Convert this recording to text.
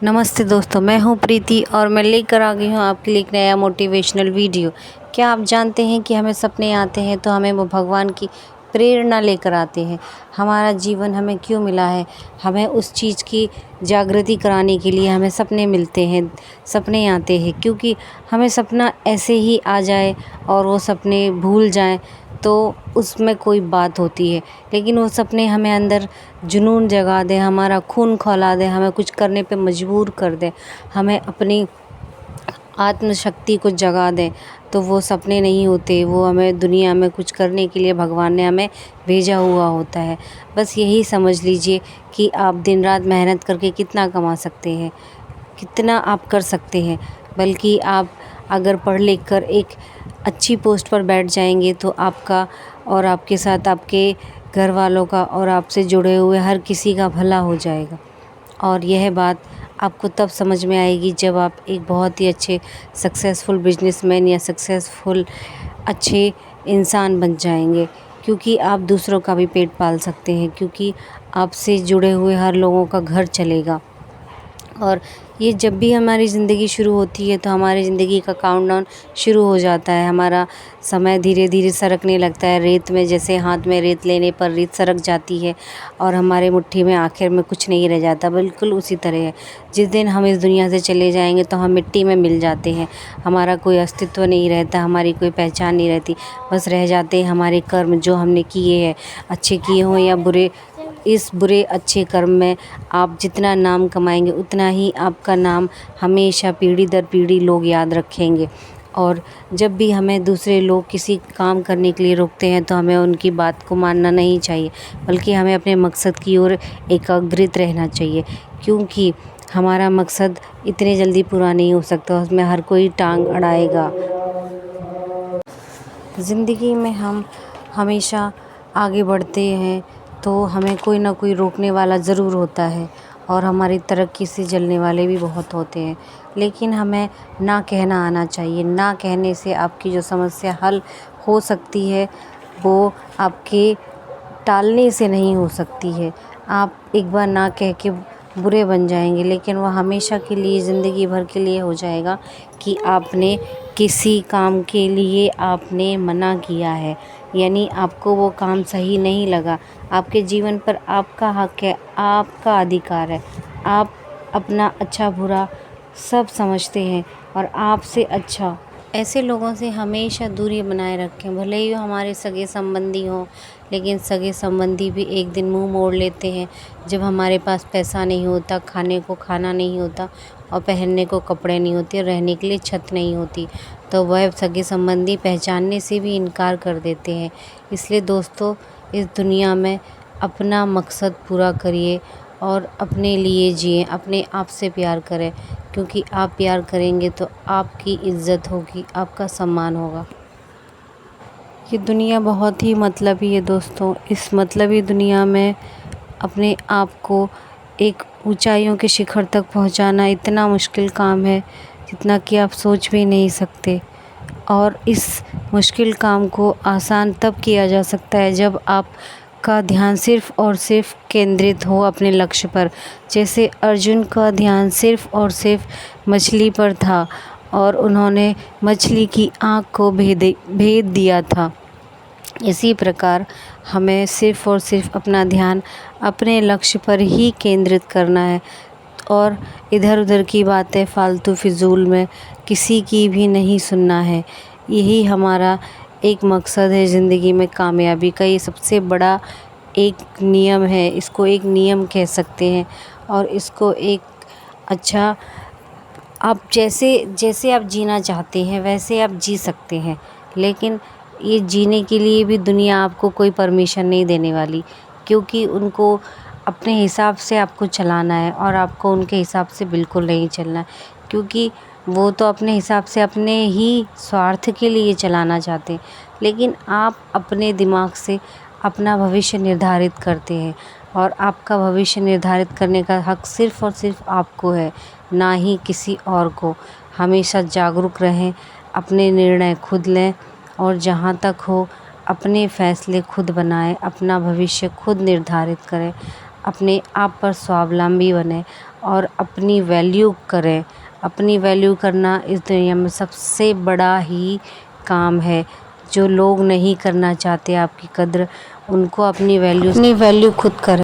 नमस्ते दोस्तों, मैं हूं प्रीति और मैं लेकर आ गई हूं आपके लिए एक नया मोटिवेशनल वीडियो। क्या आप जानते हैं कि हमें सपने आते हैं तो हमें वो भगवान की प्रेरणा लेकर आते हैं। हमारा जीवन हमें क्यों मिला है, हमें उस चीज़ की जागृति कराने के लिए हमें सपने मिलते हैं, सपने आते हैं। क्योंकि हमें सपना ऐसे ही आ जाए और वो सपने भूल जाएं तो उसमें कोई बात होती है, लेकिन वो सपने हमें अंदर जुनून जगा दें, हमारा खून खौला दें, हमें कुछ करने पे मजबूर कर दें, हमें अपनी आत्मशक्ति को जगा दें, तो वो सपने नहीं होते। वो हमें दुनिया में कुछ करने के लिए भगवान ने हमें भेजा हुआ होता है। बस यही समझ लीजिए कि आप दिन रात मेहनत करके कितना कमा सकते हैं, कितना आप कर सकते हैं। बल्कि आप अगर पढ़ लिख कर एक अच्छी पोस्ट पर बैठ जाएंगे तो आपका और आपके साथ आपके घर वालों का और आपसे जुड़े हुए हर किसी का भला हो जाएगा। और यह बात आपको तब समझ में आएगी जब आप एक बहुत ही अच्छे सक्सेसफुल बिजनेसमैन या सक्सेसफुल अच्छे इंसान बन जाएंगे। क्योंकि आप दूसरों का भी पेट पाल सकते हैं, क्योंकि आपसे जुड़े हुए हर लोगों का घर चलेगा। और ये जब भी हमारी ज़िंदगी शुरू होती है तो हमारी ज़िंदगी का काउंटडाउन शुरू हो जाता है। हमारा समय धीरे धीरे सरकने लगता है, रेत में जैसे हाथ में रेत लेने पर रेत सरक जाती है और हमारे मुट्ठी में आखिर में कुछ नहीं रह जाता। बिल्कुल उसी तरह है, जिस दिन हम इस दुनिया से चले जाएंगे तो हम मिट्टी में मिल जाते हैं। हमारा कोई अस्तित्व नहीं रहता, हमारी कोई पहचान नहीं रहती। बस रह जाते हैं हमारे कर्म जो हमने किए हैं, अच्छे किए हों या बुरे। इस बुरे अच्छे कर्म में आप जितना नाम कमाएंगे उतना ही आपका नाम हमेशा पीढ़ी दर पीढ़ी लोग याद रखेंगे। और जब भी हमें दूसरे लोग किसी काम करने के लिए रोकते हैं तो हमें उनकी बात को मानना नहीं चाहिए, बल्कि हमें अपने मकसद की ओर एकाग्रित रहना चाहिए। क्योंकि हमारा मकसद इतने जल्दी पूरा नहीं हो सकता, उसमें हर कोई टांग अड़ाएगा। ज़िंदगी में हम हमेशा आगे बढ़ते हैं तो हमें कोई ना कोई रोकने वाला ज़रूर होता है, और हमारी तरक्की से जलने वाले भी बहुत होते हैं। लेकिन हमें ना कहना आना चाहिए। ना कहने से आपकी जो समस्या हल हो सकती है वो आपके टालने से नहीं हो सकती है। आप एक बार ना कह के बुरे बन जाएंगे, लेकिन वह हमेशा के लिए ज़िंदगी भर के लिए हो जाएगा कि आपने किसी काम के लिए आपने मना किया है, यानी आपको वो काम सही नहीं लगा। आपके जीवन पर आपका हक है, आपका अधिकार है। आप अपना अच्छा बुरा सब समझते हैं और आपसे अच्छा ऐसे लोगों से हमेशा दूरी बनाए रखें। भले ही वो हमारे सगे संबंधी हों, लेकिन सगे संबंधी भी एक दिन मुंह मोड़ लेते हैं जब हमारे पास पैसा नहीं होता, खाने को खाना नहीं होता और पहनने को कपड़े नहीं होते और रहने के लिए छत नहीं होती, तो वह सगे संबंधी पहचानने से भी इनकार कर देते हैं। इसलिए दोस्तों, इस दुनिया में अपना मकसद पूरा करिए और अपने लिए जिए, अपने आप से प्यार करें। क्योंकि आप प्यार करेंगे तो आपकी इज़्ज़त होगी, आपका सम्मान होगा। ये दुनिया बहुत ही मतलबी है दोस्तों। इस मतलबी दुनिया में अपने आप को एक ऊंचाइयों के शिखर तक पहुंचाना इतना मुश्किल काम है जितना कि आप सोच भी नहीं सकते। और इस मुश्किल काम को आसान तब किया जा सकता है जब आपका ध्यान सिर्फ़ और सिर्फ केंद्रित हो अपने लक्ष्य पर। जैसे अर्जुन का ध्यान सिर्फ़ और सिर्फ मछली पर था और उन्होंने मछली की आँख को भेद दिया था। इसी प्रकार हमें सिर्फ़ और सिर्फ अपना ध्यान अपने लक्ष्य पर ही केंद्रित करना है और इधर उधर की बातें फालतू फिजूल में किसी की भी नहीं सुनना है। यही हमारा एक मकसद है ज़िंदगी में। कामयाबी का ये सबसे बड़ा एक नियम है, इसको एक नियम कह सकते हैं। और इसको एक अच्छा, आप जैसे जैसे आप जीना चाहते हैं वैसे आप जी सकते हैं, लेकिन ये जीने के लिए भी दुनिया आपको कोई परमिशन नहीं देने वाली। क्योंकि उनको अपने हिसाब से आपको चलाना है और आपको उनके हिसाब से बिल्कुल नहीं चलना है। क्योंकि वो तो अपने हिसाब से अपने ही स्वार्थ के लिए चलाना चाहते हैं, लेकिन आप अपने दिमाग से अपना भविष्य निर्धारित करते हैं और आपका भविष्य निर्धारित करने का हक सिर्फ़ और सिर्फ आपको है, ना ही किसी और को। हमेशा जागरूक रहें, अपने निर्णय खुद लें और जहाँ तक हो अपने फ़ैसले खुद बनाएं, अपना भविष्य खुद निर्धारित करें, अपने आप पर स्वावलंबी बनें और अपनी वैल्यू करें। अपनी वैल्यू करना इस दुनिया में सबसे बड़ा ही काम है। जो लोग नहीं करना चाहते आपकी कद्र, उनको अपनी वैल्यू खुद करें।